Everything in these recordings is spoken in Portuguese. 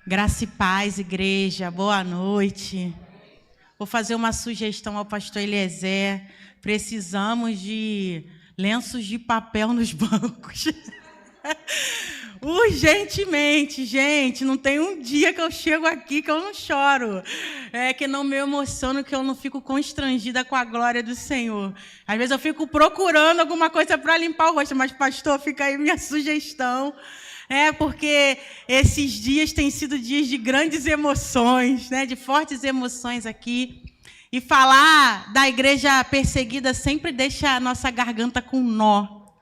Graça e paz, igreja, boa noite. Vou fazer uma sugestão ao pastor Eliezer. Precisamos de lenços de papel nos bancos. Urgentemente, gente. Não tem um dia que eu chego aqui que eu não choro. Que não me emociono, que eu não fico constrangida com a glória do Senhor. Às vezes eu fico procurando alguma coisa para limpar o rosto, mas, pastor, fica aí minha sugestão. Porque esses dias têm sido dias de grandes emoções, de fortes emoções aqui. E falar da igreja perseguida sempre deixa a nossa garganta com nó,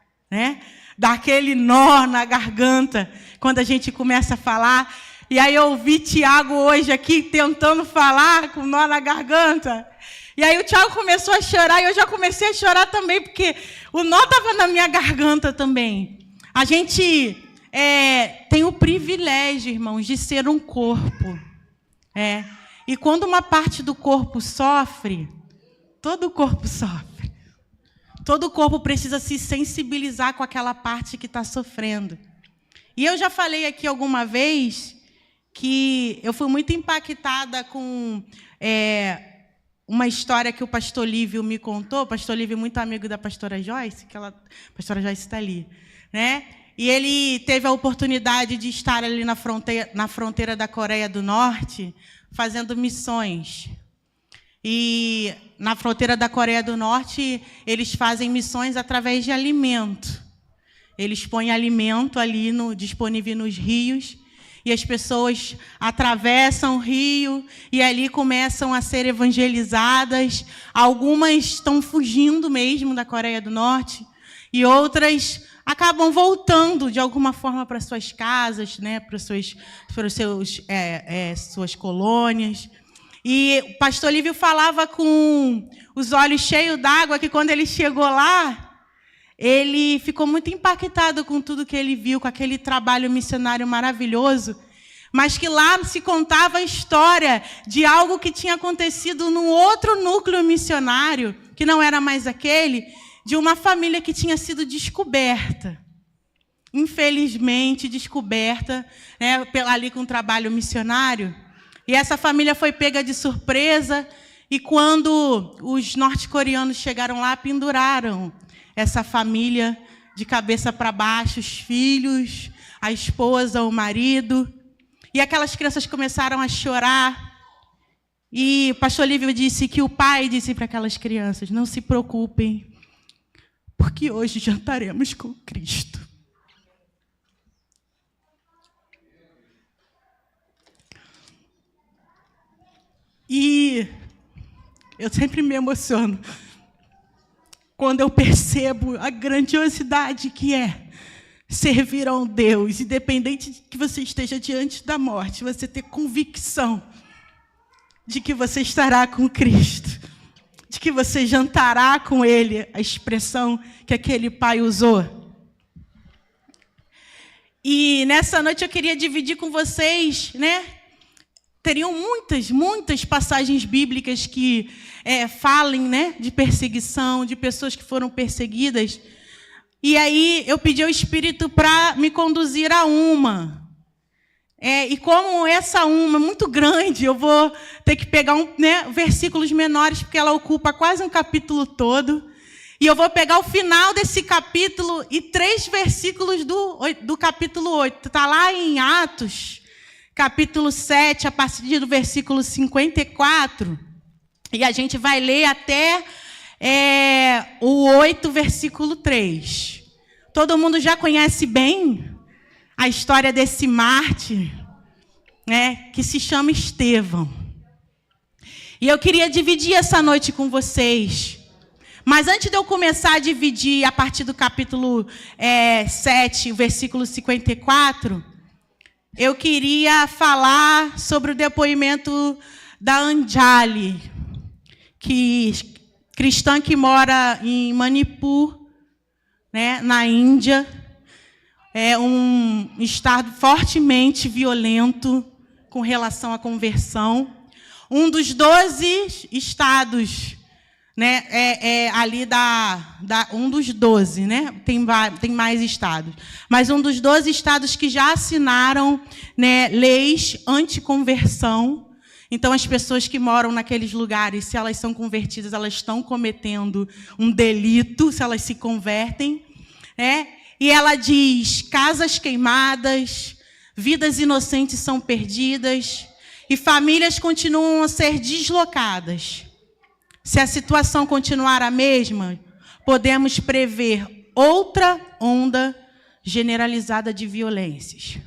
Dá aquele nó na garganta quando a gente começa a falar. E aí eu ouvi Tiago hoje aqui tentando falar com nó na garganta. E aí o Tiago começou a chorar e eu já comecei a chorar também, porque o nó estava na minha garganta também. A gente tem o privilégio, irmãos, de ser um corpo. E quando uma parte do corpo sofre, todo o corpo sofre. Todo o corpo precisa se sensibilizar com aquela parte que está sofrendo. E eu já falei aqui alguma vez que eu fui muito impactada com uma história que o pastor Lívio me contou. O pastor Lívio é muito amigo da pastora Joyce, a pastora Joyce está ali, E ele teve a oportunidade de estar ali na fronteira da Coreia do Norte, fazendo missões. E na fronteira da Coreia do Norte, eles fazem missões através de alimento. Eles põem alimento ali disponível nos rios, e as pessoas atravessam o rio e ali começam a ser evangelizadas. Algumas estão fugindo mesmo da Coreia do Norte, e outras acabam voltando de alguma forma para suas casas, para suas colônias. E o pastor Lívio falava com os olhos cheios d'água que quando ele chegou lá, ele ficou muito impactado com tudo que ele viu, com aquele trabalho missionário maravilhoso, mas que lá se contava a história de algo que tinha acontecido num outro núcleo missionário, que não era mais aquele, de uma família que tinha sido descoberta, infelizmente descoberta, ali com o trabalho missionário. E essa família foi pega de surpresa, e quando os norte-coreanos chegaram lá, penduraram essa família de cabeça para baixo, os filhos, a esposa, o marido. E aquelas crianças começaram a chorar. E o pastor Lívio disse que o pai disse para aquelas crianças: não se preocupem, porque hoje jantaremos com Cristo. E eu sempre me emociono quando eu percebo a grandiosidade que é servir a um Deus, independente de que você esteja diante da morte, você ter convicção de que você estará com Cristo, de que você jantará com Ele, a expressão que aquele pai usou. E nessa noite eu queria dividir com vocês, Teriam muitas passagens bíblicas que falem, de perseguição, de pessoas que foram perseguidas. E aí eu pedi ao Espírito para me conduzir a uma. E como essa uma é muito grande, eu vou ter que pegar versículos menores, porque ela ocupa quase um capítulo todo. E eu vou pegar o final desse capítulo e 3 versículos do capítulo 8. Está lá em Atos, capítulo 7, a partir do versículo 54. E a gente vai ler até o 8, versículo 3. Todo mundo já conhece bem a história desse mártir, que se chama Estevão. E eu queria dividir essa noite com vocês. Mas antes de eu começar a dividir a partir do capítulo 7, versículo 54, eu queria falar sobre o depoimento da Anjali, cristã que mora em Manipur, na Índia. É um estado fortemente violento com relação à conversão. Um dos 12 estados né, ali um dos 12, né? Tem mais estados. Mas um dos 12 estados que já assinaram, né, leis anticonversão. Então, as pessoas que moram naqueles lugares, se elas são convertidas, elas estão cometendo um delito, se elas se convertem, né? E ela diz: casas queimadas, vidas inocentes são perdidas e famílias continuam a ser deslocadas. Se a situação continuar a mesma, podemos prever outra onda generalizada de violências.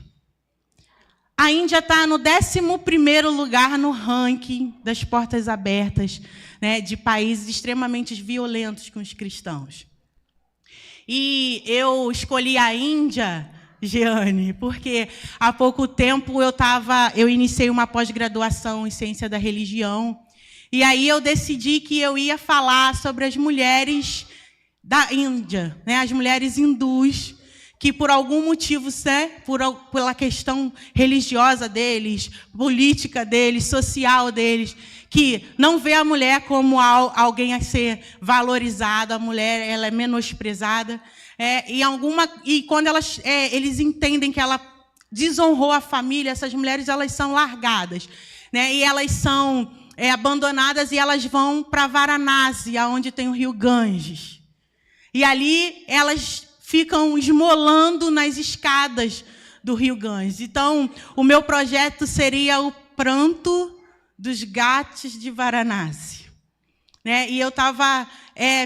A Índia está no 11º lugar no ranking das portas abertas, né, de países extremamente violentos com os cristãos. E eu escolhi a Índia, Jeane, porque há pouco tempo eu iniciei uma pós-graduação em ciência da religião, e aí eu decidi que eu ia falar sobre as mulheres da Índia, né, as mulheres hindus, que por algum motivo, né, pela questão religiosa deles, política deles, social deles, que não vê a mulher como alguém a ser valorizado, a mulher ela é menosprezada, e quando eles entendem que ela desonrou a família, essas mulheres elas são largadas, né, e elas são abandonadas e elas vão para Varanasi, onde tem o rio Ganges. E ali elas ficam esmolando nas escadas do rio Ganges. Então, o meu projeto seria o pranto dos ghats de Varanasi, né? E eu estava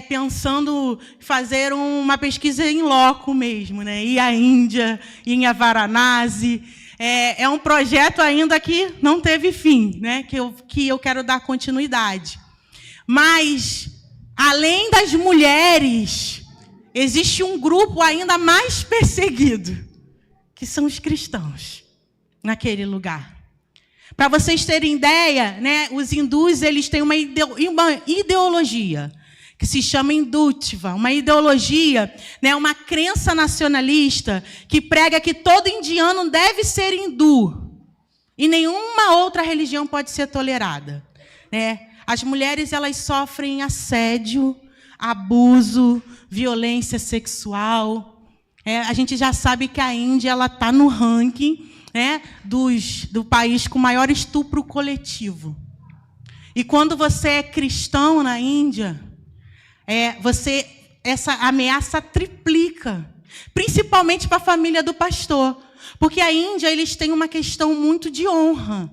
pensando em fazer uma pesquisa em loco mesmo, né? Ir à Índia, ir a Varanasi. É um projeto ainda que não teve fim, né? Que eu quero dar continuidade. Mas, além das mulheres, existe um grupo ainda mais perseguido, que são os cristãos, naquele lugar. Para vocês terem ideia, né, os hindus eles têm uma ideologia que se chama Hindutva, uma ideologia, né, uma crença nacionalista que prega que todo indiano deve ser hindu e nenhuma outra religião pode ser tolerada, né? As mulheres elas sofrem assédio, abuso, violência sexual. A gente já sabe que a Índia ela está no ranking, né, do país com maior estupro coletivo. E quando você é cristão na Índia, essa ameaça triplica, principalmente para a família do pastor, porque a Índia eles têm uma questão muito de honra,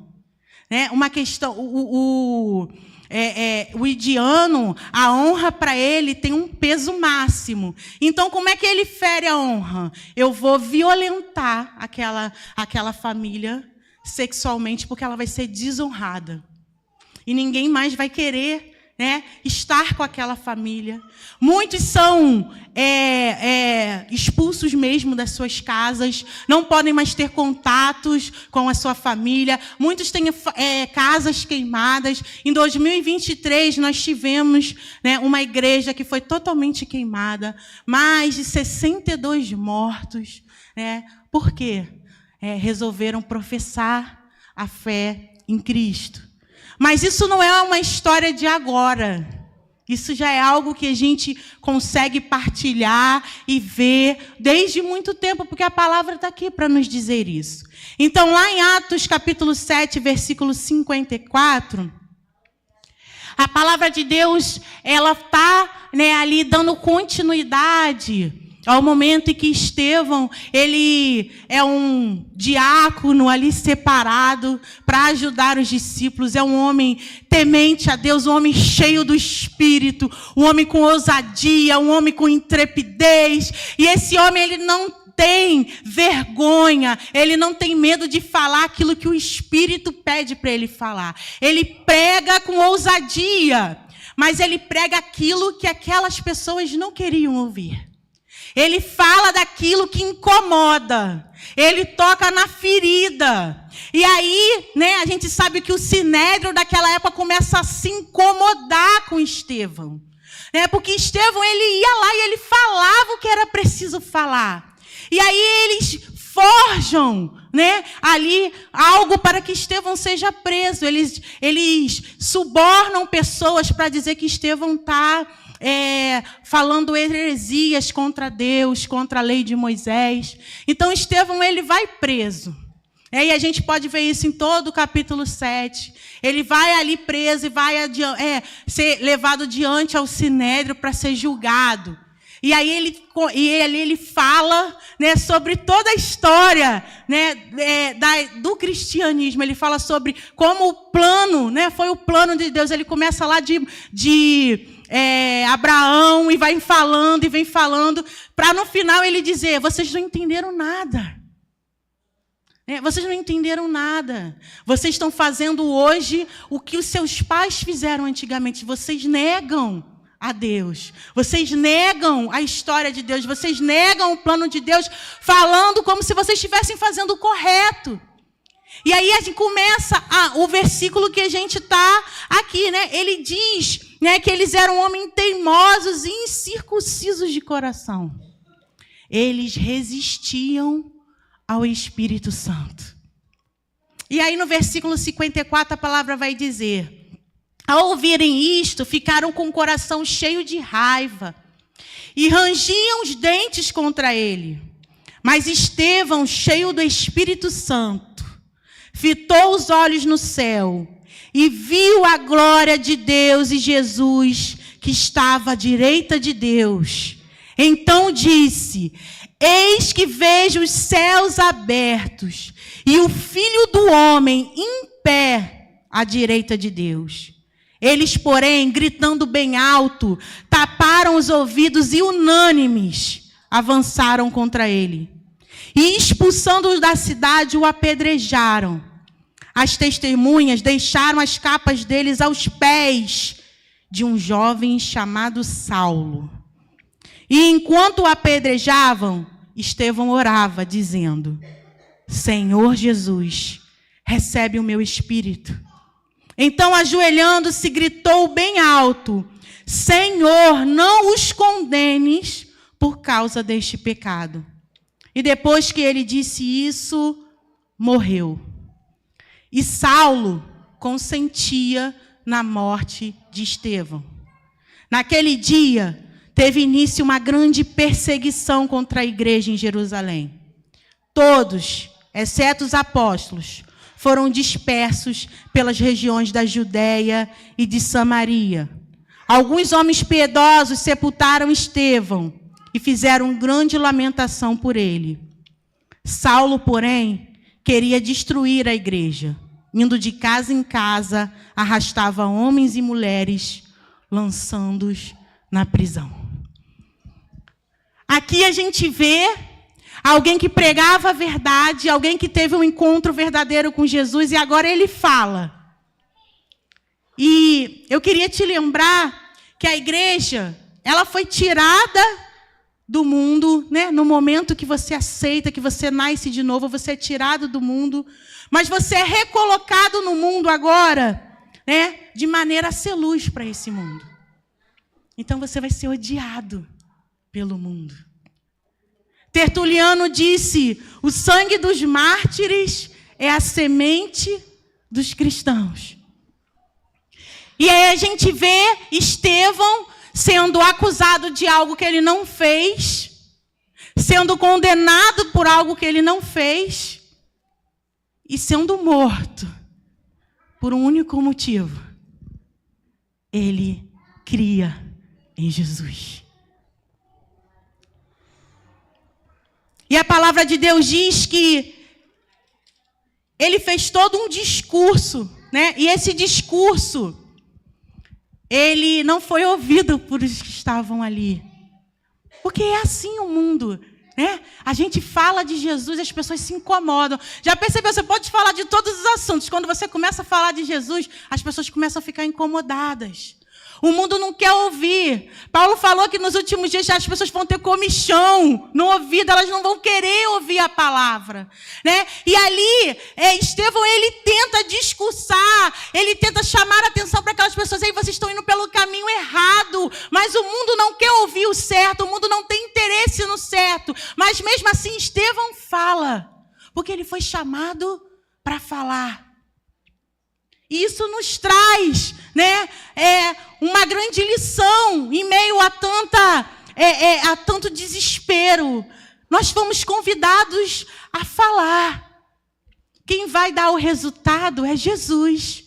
né? Uma questão o indiano, a honra para ele tem um peso máximo. Então, como é que ele fere a honra? Eu vou violentar aquela família sexualmente, porque ela vai ser desonrada. E ninguém mais vai querer, né, estar com aquela família. Muitos são expulsos mesmo das suas casas, não podem mais ter contatos com a sua família. Muitos têm casas queimadas. Em 2023, nós tivemos, né, uma igreja que foi totalmente queimada, mais de 62 mortos. Né? Por quê? Resolveram professar a fé em Cristo. Mas isso não é uma história de agora. Isso já é algo que a gente consegue partilhar e ver desde muito tempo, porque a palavra está aqui para nos dizer isso. Então, lá em Atos, capítulo 7, versículo 54, a palavra de Deus ela está, né, ali dando continuidade ao momento em que Estevão, ele é um diácono ali separado para ajudar os discípulos. É um homem temente a Deus, um homem cheio do Espírito, um homem com ousadia, um homem com intrepidez. E esse homem, ele não tem vergonha, ele não tem medo de falar aquilo que o Espírito pede para ele falar. Ele prega com ousadia, mas ele prega aquilo que aquelas pessoas não queriam ouvir. Ele fala daquilo que incomoda. Ele toca na ferida. E aí, né, a gente sabe que o sinédrio daquela época começa a se incomodar com Estevão. Porque Estevão, ele ia lá e ele falava o que era preciso falar. E aí eles forjam, né, ali algo para que Estevão seja preso. Eles subornam pessoas para dizer que Estevão está falando heresias contra Deus, contra a lei de Moisés. Então Estevão ele vai preso. E a gente pode ver isso em todo o capítulo 7. Ele vai ali preso e vai ser levado diante ao sinédrio para ser julgado. E aí ele fala, né, sobre toda a história, né, do cristianismo. Ele fala sobre como o plano, né, foi o plano de Deus. Ele começa lá de Abraão e vai falando e vem falando, para no final ele dizer: vocês não entenderam nada. Vocês não entenderam nada. Vocês estão fazendo hoje o que os seus pais fizeram antigamente. Vocês negam a Deus. Vocês negam a história de Deus. Vocês negam o plano de Deus, falando como se vocês estivessem fazendo o correto. E aí a gente começa o versículo que a gente está aqui, né? Ele diz, né, que eles eram homens teimosos e incircuncisos de coração. Eles resistiam ao Espírito Santo. E aí no versículo 54 a palavra vai dizer: ao ouvirem isto, ficaram com o coração cheio de raiva e rangiam os dentes contra ele. Mas Estevão, cheio do Espírito Santo, fitou os olhos no céu e viu a glória de Deus e Jesus que estava à direita de Deus. Então disse: eis que vejo os céus abertos e o Filho do Homem em pé à direita de Deus. Eles, porém, gritando bem alto, taparam os ouvidos e unânimes avançaram contra ele. E expulsando-os da cidade, o apedrejaram. As testemunhas deixaram as capas deles aos pés de um jovem chamado Saulo. E enquanto o apedrejavam, Estevão orava, dizendo: Senhor Jesus, recebe o meu espírito. Então, ajoelhando-se, gritou bem alto: Senhor, não os condenes por causa deste pecado. E depois que ele disse isso, morreu. E Saulo consentia na morte de Estevão. Naquele dia, teve início uma grande perseguição contra a igreja em Jerusalém. Todos, exceto os apóstolos, foram dispersos pelas regiões da Judéia e de Samaria. Alguns homens piedosos sepultaram Estevão e fizeram grande lamentação por ele. Saulo, porém, queria destruir a igreja. Indo de casa em casa, arrastava homens e mulheres, lançando-os na prisão. Aqui a gente vê alguém que pregava a verdade, alguém que teve um encontro verdadeiro com Jesus, e agora ele fala. E eu queria te lembrar que a igreja, ela foi tirada do mundo, né? No momento que você aceita, que você nasce de novo, você é tirado do mundo, mas você é recolocado no mundo agora, né? De maneira a ser luz para esse mundo. Então você vai ser odiado pelo mundo. Tertuliano disse: o sangue dos mártires é a semente dos cristãos. E aí a gente vê Estevão sendo acusado de algo que ele não fez, sendo condenado por algo que ele não fez, e sendo morto por um único motivo: ele cria em Jesus. E a palavra de Deus diz que ele fez todo um discurso, né? E esse discurso, ele não foi ouvido por os que estavam ali. Porque é assim o mundo, né? A gente fala de Jesus e as pessoas se incomodam. Já percebeu? Você pode falar de todos os assuntos. Quando você começa a falar de Jesus, as pessoas começam a ficar incomodadas. O mundo não quer ouvir. Paulo falou que nos últimos dias as pessoas vão ter comichão no ouvido, elas não vão querer ouvir a palavra, né? E ali, Estevão, ele tenta discursar, ele tenta chamar a atenção para aquelas pessoas: aí vocês estão indo pelo caminho errado, mas o mundo não quer ouvir o certo, o mundo não tem interesse no certo. Mas mesmo assim, Estevão fala, Porque ele foi chamado para falar. E isso nos traz, né, uma grande lição em meio a tanto desespero. Nós fomos convidados a falar. Quem vai dar o resultado é Jesus.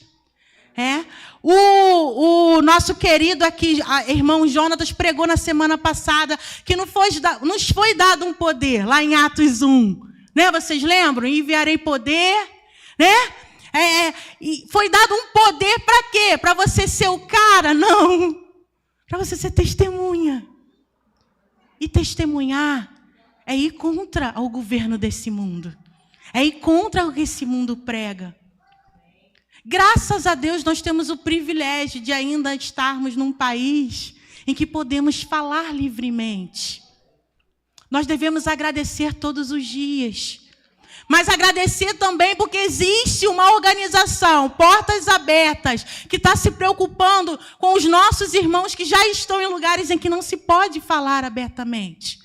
O nosso querido aqui, irmão Jonatas, pregou na semana passada que nos foi dado um poder, lá em Atos 1. Né? Vocês lembram? Enviarei poder, né? E foi dado um poder para quê? Para você ser o cara? Não. Para você ser testemunha. E testemunhar é ir contra o governo desse mundo. É ir contra o que esse mundo prega. Graças a Deus nós temos o privilégio de ainda estarmos num país em que podemos falar livremente. Nós devemos agradecer todos os dias. Mas agradecer também porque existe uma organização, Portas Abertas, que está se preocupando com os nossos irmãos que já estão em lugares em que não se pode falar abertamente.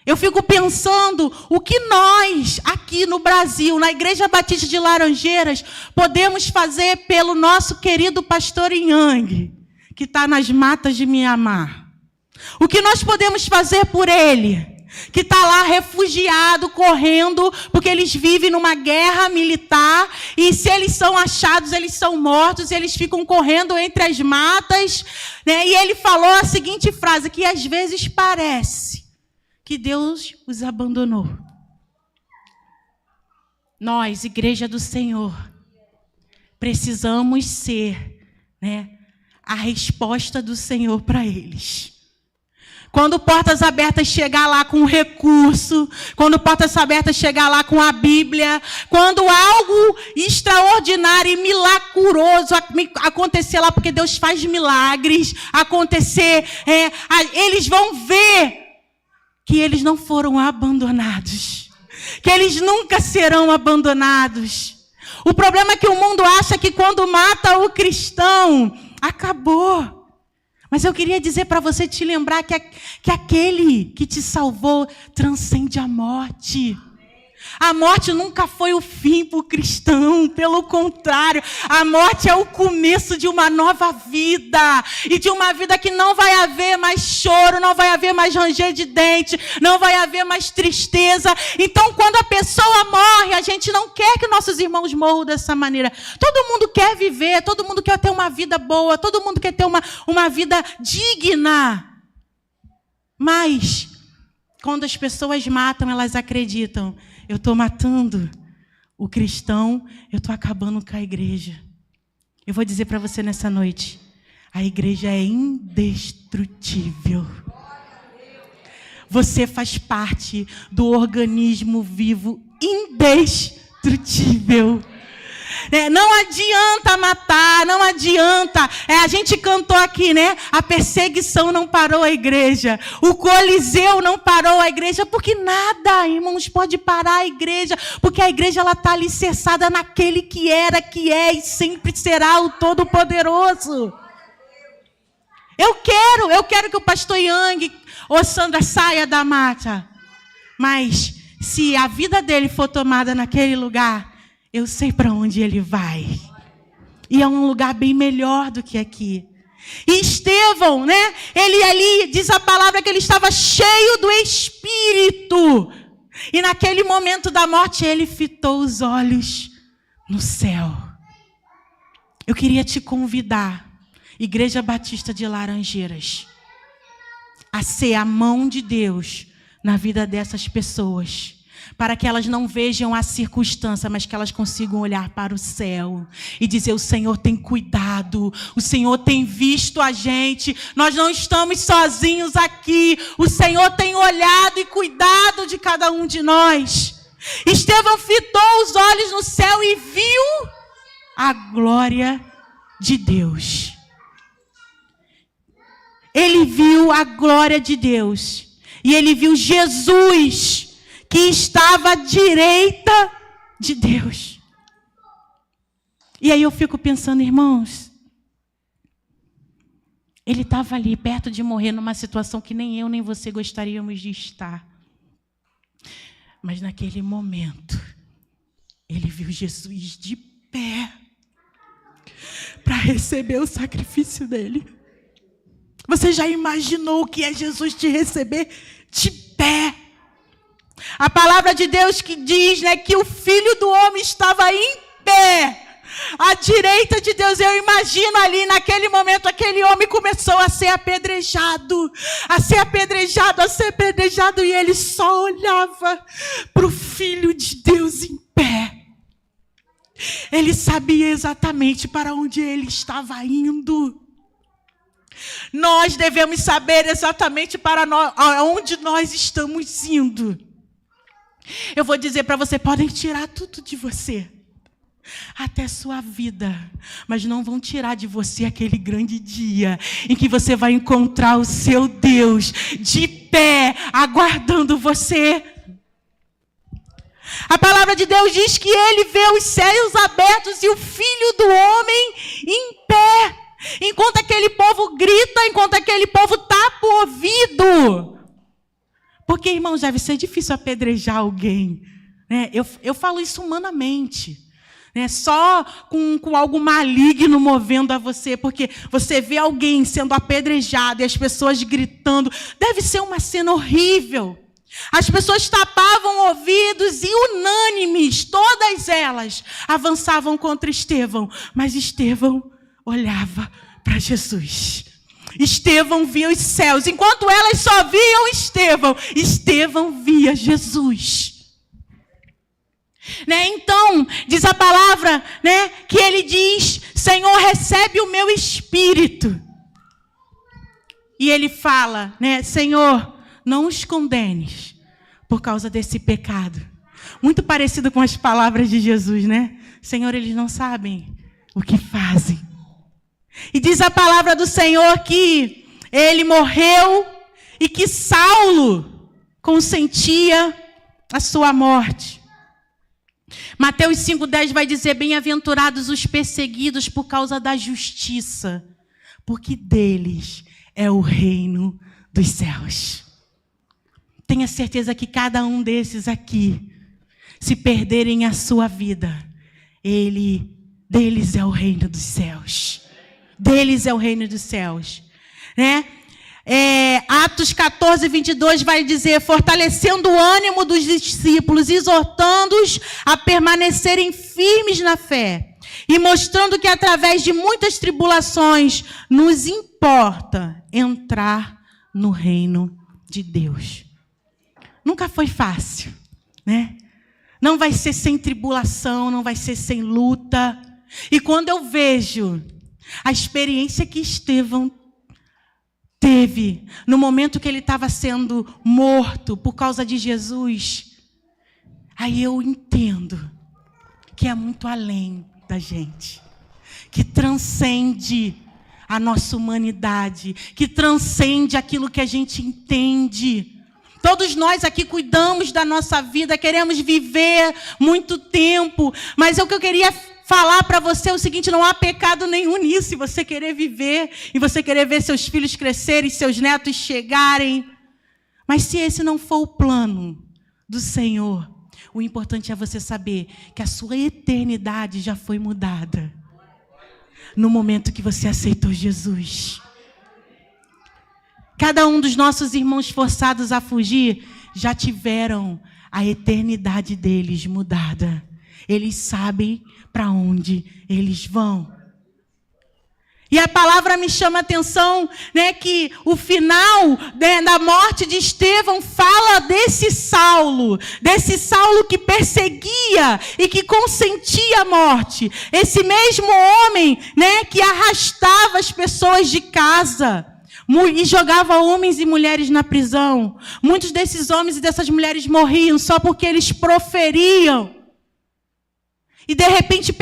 Eu fico pensando o que nós, aqui no Brasil, na Igreja Batista de Laranjeiras, podemos fazer pelo nosso querido pastor Yang, que está nas matas de Mianmar. O que nós podemos fazer por ele? Que está lá refugiado, correndo, porque eles vivem numa guerra militar, e se eles são achados, eles são mortos, eles ficam correndo entre as matas, né? E ele falou a seguinte frase, que às vezes parece que Deus os abandonou. Nós, Igreja do Senhor, precisamos ser, né, a resposta do Senhor para eles. Quando Portas Abertas chegar lá com recurso, quando Portas Abertas chegar lá com a Bíblia, quando algo extraordinário e milagroso acontecer lá, porque Deus faz milagres acontecer, eles vão ver que eles não foram abandonados, que eles nunca serão abandonados. O problema é que o mundo acha que quando mata o cristão, acabou. Mas eu queria dizer para você te lembrar que aquele que te salvou transcende a morte. A morte nunca foi o fim para o cristão, pelo contrário, a morte é o começo de uma nova vida, e de uma vida que não vai haver mais choro, não vai haver mais ranger de dente, não vai haver mais tristeza. Então, quando a pessoa morre, a gente não quer que nossos irmãos morram dessa maneira. Todo mundo quer viver, todo mundo quer ter uma vida boa, todo mundo quer ter uma vida digna. Mas, quando as pessoas matam, elas acreditam: eu estou matando o cristão, eu estou acabando com a igreja. Eu vou dizer para você nessa noite, a igreja é indestrutível. Você faz parte do organismo vivo indestrutível. Não adianta matar, não adianta. A gente cantou aqui, né? A perseguição não parou a igreja. O Coliseu não parou a igreja. Porque nada, irmãos, pode parar a igreja. Porque a igreja está alicerçada naquele que era, que é e sempre será o Todo-Poderoso. Eu quero que o pastor Yang ou Sandra saia da mata. Mas se a vida dele for tomada naquele lugar, eu sei para onde ele vai. E é um lugar bem melhor do que aqui. E Estevão, né? Ele ali, diz a palavra que ele estava cheio do Espírito. E naquele momento da morte, ele fitou os olhos no céu. Eu queria te convidar, Igreja Batista de Laranjeiras, a ser a mão de Deus na vida dessas pessoas, para que elas não vejam a circunstância, mas que elas consigam olhar para o céu e dizer: o Senhor tem cuidado, o Senhor tem visto a gente, nós não estamos sozinhos aqui, o Senhor tem olhado e cuidado de cada um de nós. Estevão fitou os olhos no céu e viu a glória de Deus. Ele viu a glória de Deus e ele viu Jesus, que estava à direita de Deus. E aí eu fico pensando, irmãos, ele estava ali perto de morrer numa situação que nem eu nem você gostaríamos de estar. Mas naquele momento, ele viu Jesus de pé para receber o sacrifício dele. Você já imaginou o que é Jesus te receber de pé? A palavra de Deus que diz, né, que o Filho do Homem estava em pé à direita de Deus. Eu imagino ali naquele momento, aquele homem começou a ser apedrejado, e ele só olhava para o Filho de Deus em pé. Ele sabia exatamente para onde ele estava indo. Nós devemos saber exatamente para onde nós estamos indo. Eu vou dizer para você, podem tirar tudo de você, até sua vida, mas não vão tirar de você aquele grande dia em que você vai encontrar o seu Deus de pé, aguardando você. A palavra de Deus diz que ele vê os céus abertos e o Filho do Homem em pé, enquanto aquele povo grita, enquanto aquele povo tapa o ouvido. Porque, irmãos, deve ser difícil apedrejar alguém, né? Eu falo isso humanamente, né? Só com algo maligno movendo a você, porque você vê alguém sendo apedrejado e as pessoas gritando. Deve ser uma cena horrível. As pessoas tapavam ouvidos e unânimes, todas elas avançavam contra Estevão, mas Estevão olhava para Jesus. Estevão via os céus, enquanto elas só viam Estevão via Jesus. Né? Então, diz a palavra, né, que ele diz, Senhor, recebe o meu espírito. E ele fala, né, Senhor, não os condenes por causa desse pecado. Muito parecido com as palavras de Jesus, né? Senhor, eles não sabem o que fazem. E diz a palavra do Senhor que ele morreu e que Saulo consentia a sua morte. Mateus 5,10 vai dizer, bem-aventurados os perseguidos por causa da justiça, porque deles é o reino dos céus. Tenha certeza que cada um desses aqui, se perderem a sua vida, deles é o reino dos céus. Deles é o reino dos céus. Né? Atos 14, 22 vai dizer, fortalecendo o ânimo dos discípulos, exortando-os a permanecerem firmes na fé, e mostrando que através de muitas tribulações nos importa entrar no reino de Deus. Nunca foi fácil, né? Não vai ser sem tribulação, não vai ser sem luta. E quando eu vejo a experiência que Estevão teve no momento que ele estava sendo morto por causa de Jesus, aí eu entendo que é muito além da gente, que transcende a nossa humanidade, que transcende aquilo que a gente entende. Todos nós aqui cuidamos da nossa vida, queremos viver muito tempo, mas o que eu queria falar para você é o seguinte, não há pecado nenhum nisso, se você querer viver, e você querer ver seus filhos crescerem, seus netos chegarem. Mas se esse não for o plano do Senhor, o importante é você saber que a sua eternidade já foi mudada no momento que você aceitou Jesus. Cada um dos nossos irmãos forçados a fugir já tiveram a eternidade deles mudada. Eles sabem para onde eles vão. E a palavra me chama a atenção, né, que o final, né, da morte de Estevão fala desse Saulo que perseguia e que consentia a morte. Esse mesmo homem, né, que arrastava as pessoas de casa e jogava homens e mulheres na prisão. Muitos desses homens e dessas mulheres morriam só porque eles proferiam. E de repente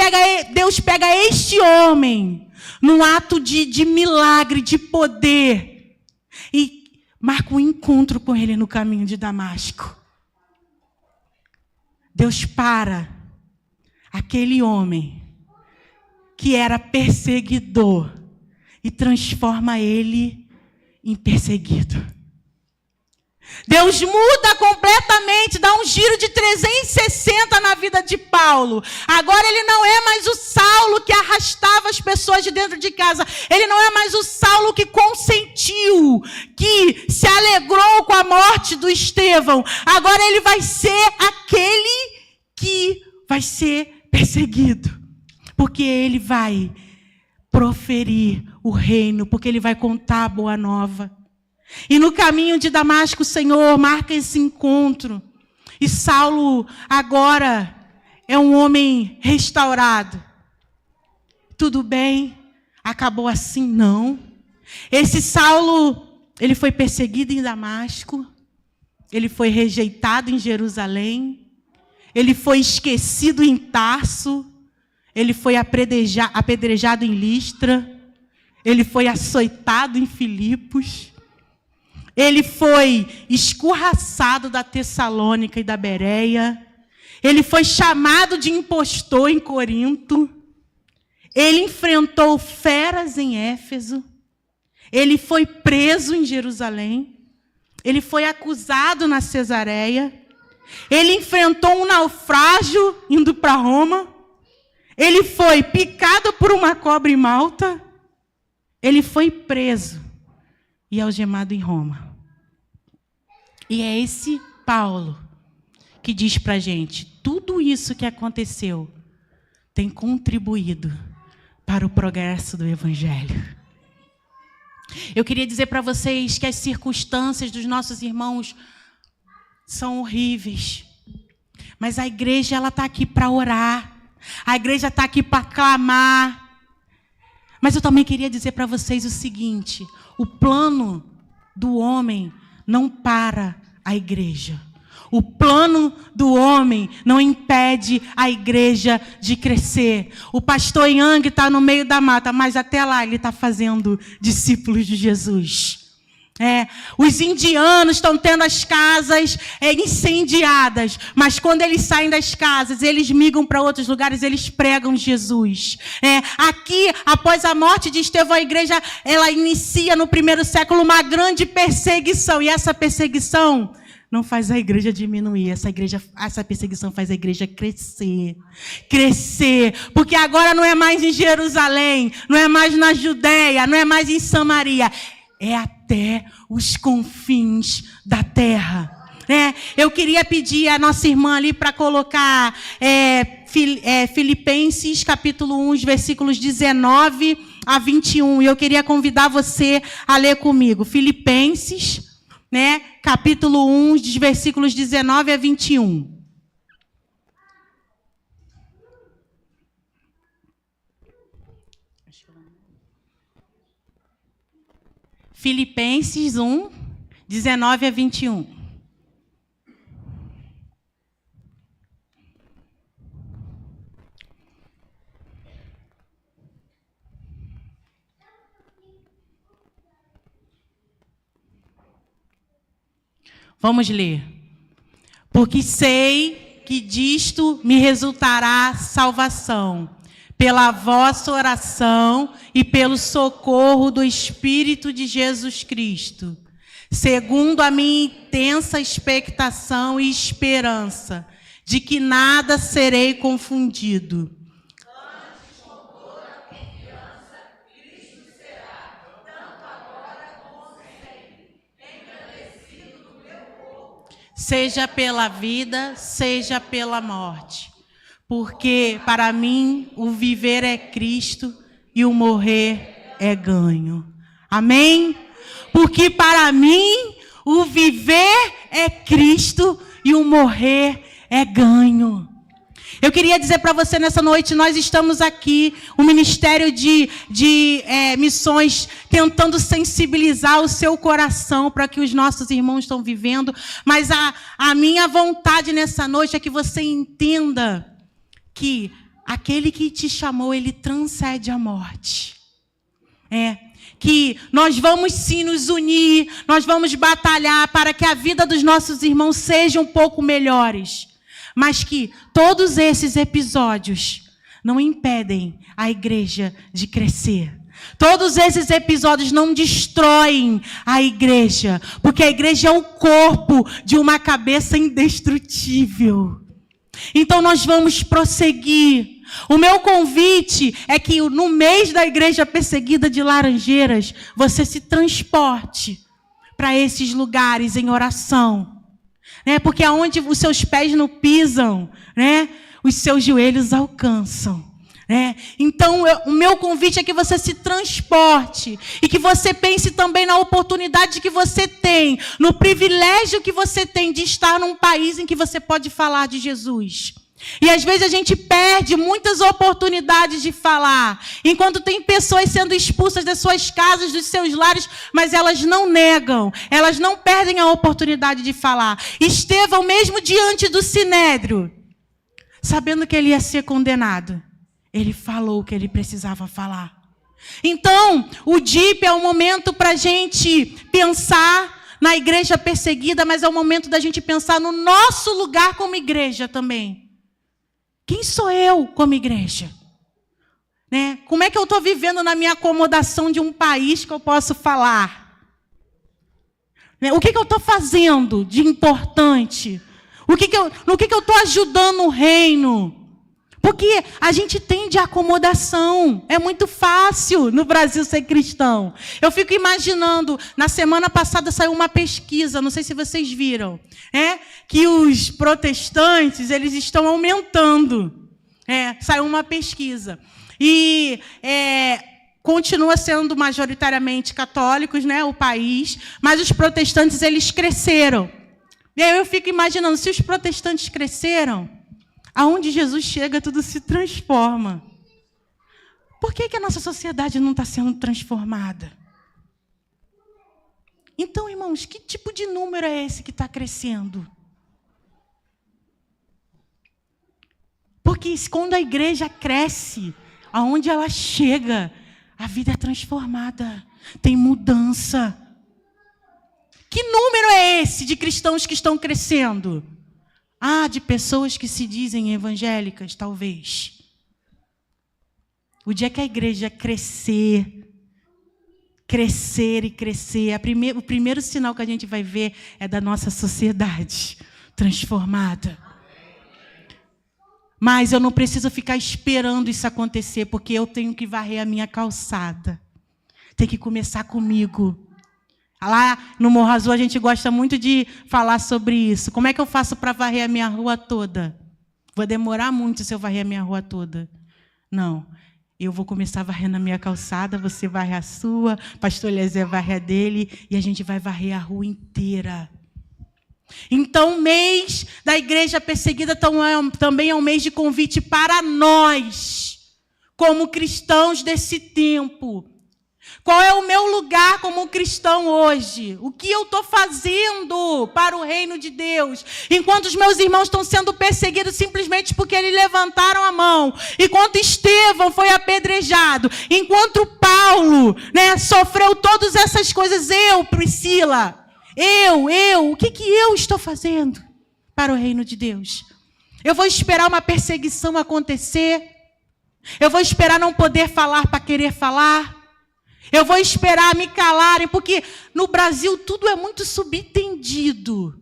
Deus pega este homem num ato de milagre, de poder, e marca um encontro com ele no caminho de Damasco. Deus para aquele homem que era perseguidor e transforma ele em perseguido. Deus muda completamente, dá um giro de 360 na vida de Paulo. Agora ele não é mais o Saulo que arrastava as pessoas de dentro de casa. Ele não é mais o Saulo que consentiu, que se alegrou com a morte do Estevão. Agora ele vai ser aquele que vai ser perseguido. Porque ele vai proferir o reino, porque ele vai contar a boa nova. E no caminho de Damasco, o Senhor marca esse encontro. E Saulo agora é um homem restaurado. Tudo bem? Acabou assim? Não. Esse Saulo, ele foi perseguido em Damasco. Ele foi rejeitado em Jerusalém. Ele foi esquecido em Tarso. Ele foi apedrejado em Listra. Ele foi açoitado em Filipos. Ele foi escorraçado da Tessalônica e da Bereia. Ele foi chamado de impostor em Corinto. Ele enfrentou feras em Éfeso. Ele foi preso em Jerusalém. Ele foi acusado na Cesareia. Ele enfrentou um naufrágio indo para Roma. Ele foi picado por uma cobra em Malta. Ele foi preso e algemado em Roma. E é esse Paulo que diz para a gente, tudo isso que aconteceu tem contribuído para o progresso do Evangelho. Eu queria dizer para vocês que as circunstâncias dos nossos irmãos são horríveis, mas a igreja ela está aqui para orar, a igreja está aqui para clamar. Mas eu também queria dizer para vocês o seguinte, o plano do homem não para a igreja. O plano do homem não impede a igreja de crescer. O pastor Yang está no meio da mata, mas até lá ele está fazendo discípulos de Jesus. Os indianos estão tendo as casas incendiadas, mas quando eles saem das casas, eles migram para outros lugares, eles pregam Jesus. Aqui, após a morte de Estevão, a igreja ela inicia no primeiro século uma grande perseguição, e essa perseguição não faz a igreja diminuir, essa perseguição faz a igreja crescer, porque agora não é mais em Jerusalém, não é mais na Judeia, não é mais em Samaria, é até os confins da terra. Eu queria pedir a nossa irmã ali para colocar Filipenses, capítulo 1, versículos 19 a 21. E eu queria convidar você a ler comigo. Filipenses, capítulo 1, versículos 19 a 21. Filipenses 1, 19 a 21. Vamos ler. Porque sei que disto me resultará salvação, pela vossa oração e pelo socorro do Espírito de Jesus Cristo, segundo a minha intensa expectação e esperança, de que nada serei confundido. Antes, com toda a confiança, Cristo será, tanto agora como sempre, engrandecido no meu corpo, seja pela vida, seja pela morte. Porque para mim o viver é Cristo e o morrer é ganho. Amém? Porque para mim o viver é Cristo e o morrer é ganho. Eu queria dizer para você nessa noite, nós estamos aqui, o Ministério de Missões, tentando sensibilizar o seu coração para que os nossos irmãos estão vivendo. Mas a minha vontade nessa noite é que você entenda que aquele que te chamou, ele transcende a morte. Que nós vamos sim nos unir, nós vamos batalhar para que a vida dos nossos irmãos seja um pouco melhores. Mas que todos esses episódios não impedem a igreja de crescer. Todos esses episódios não destroem a igreja, porque a igreja é o corpo de uma cabeça indestrutível. Então nós vamos prosseguir. O meu convite é que no mês da igreja perseguida de Laranjeiras, você se transporte para esses lugares em oração, né? Porque aonde os seus pés não pisam, né, os seus joelhos alcançam. Então, o meu convite é que você se transporte e que você pense também na oportunidade que você tem, no privilégio que você tem de estar num país em que você pode falar de Jesus. E às vezes a gente perde muitas oportunidades de falar, enquanto tem pessoas sendo expulsas das suas casas, dos seus lares, mas elas não negam, elas não perdem a oportunidade de falar. Estevão, mesmo diante do Sinédrio, sabendo que ele ia ser condenado, ele falou o que ele precisava falar. Então, o DIP é um momento para a gente pensar na igreja perseguida, mas é o momento da gente pensar no nosso lugar como igreja também. Quem sou eu como igreja? Né? Como é que eu estou vivendo na minha acomodação de um país que eu posso falar? Né? O que eu estou fazendo de importante? No que eu estou ajudando o reino? Porque a gente tem de acomodação. É muito fácil no Brasil ser cristão. Eu fico imaginando, na semana passada saiu uma pesquisa, não sei se vocês viram, que os protestantes, eles estão aumentando. Saiu uma pesquisa. E continua sendo majoritariamente católicos, né, o país, mas os protestantes, eles cresceram. E aí eu fico imaginando, se os protestantes cresceram, aonde Jesus chega, tudo se transforma. Por que a nossa sociedade não está sendo transformada? Então, irmãos, que tipo de número é esse que está crescendo? Porque quando a igreja cresce, aonde ela chega, a vida é transformada, tem mudança. Que número é esse de cristãos que estão crescendo? De pessoas que se dizem evangélicas, talvez. O dia que a igreja crescer e crescer, o primeiro sinal que a gente vai ver é da nossa sociedade transformada. Mas eu não preciso ficar esperando isso acontecer, porque eu tenho que varrer a minha calçada. Tem que começar comigo. Lá no Morro Azul a gente gosta muito de falar sobre isso. Como é que eu faço para varrer a minha rua toda? Vou demorar muito se eu varrer a minha rua toda. Não. Eu vou começar varrendo a minha calçada, você varre a sua, pastor Eliezer varre a dele, e a gente vai varrer a rua inteira. Então, o mês da igreja perseguida também é um mês de convite para nós, como cristãos desse tempo. Qual é o meu lugar como cristão hoje? O que eu estou fazendo para o reino de Deus? Enquanto os meus irmãos estão sendo perseguidos simplesmente porque eles levantaram a mão. Enquanto Estevão foi apedrejado. Enquanto Paulo, sofreu todas essas coisas. Priscila, o que eu estou fazendo para o reino de Deus? Eu vou esperar uma perseguição acontecer? Eu vou esperar não poder falar para querer falar? Eu vou esperar me calarem, porque no Brasil tudo é muito subentendido.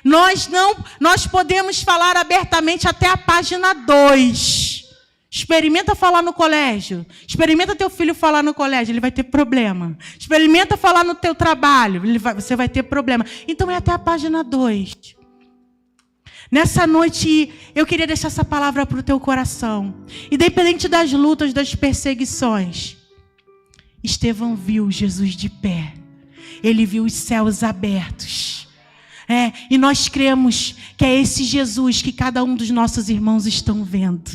Nós podemos falar abertamente até a página 2. Experimenta falar no colégio. Experimenta teu filho falar no colégio, ele vai ter problema. Experimenta falar no teu trabalho, você vai ter problema. Então é até a página 2. Nessa noite, eu queria deixar essa palavra para o teu coração. Independente das lutas, das perseguições, Estevão viu Jesus de pé. Ele viu os céus abertos. E nós cremos que é esse Jesus que cada um dos nossos irmãos estão vendo.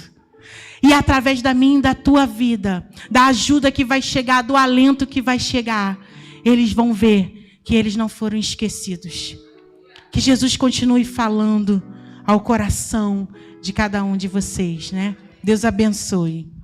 E através da minha e da tua vida, da ajuda que vai chegar, do alento que vai chegar, eles vão ver que eles não foram esquecidos. Que Jesus continue falando ao coração de cada um de vocês, Deus abençoe.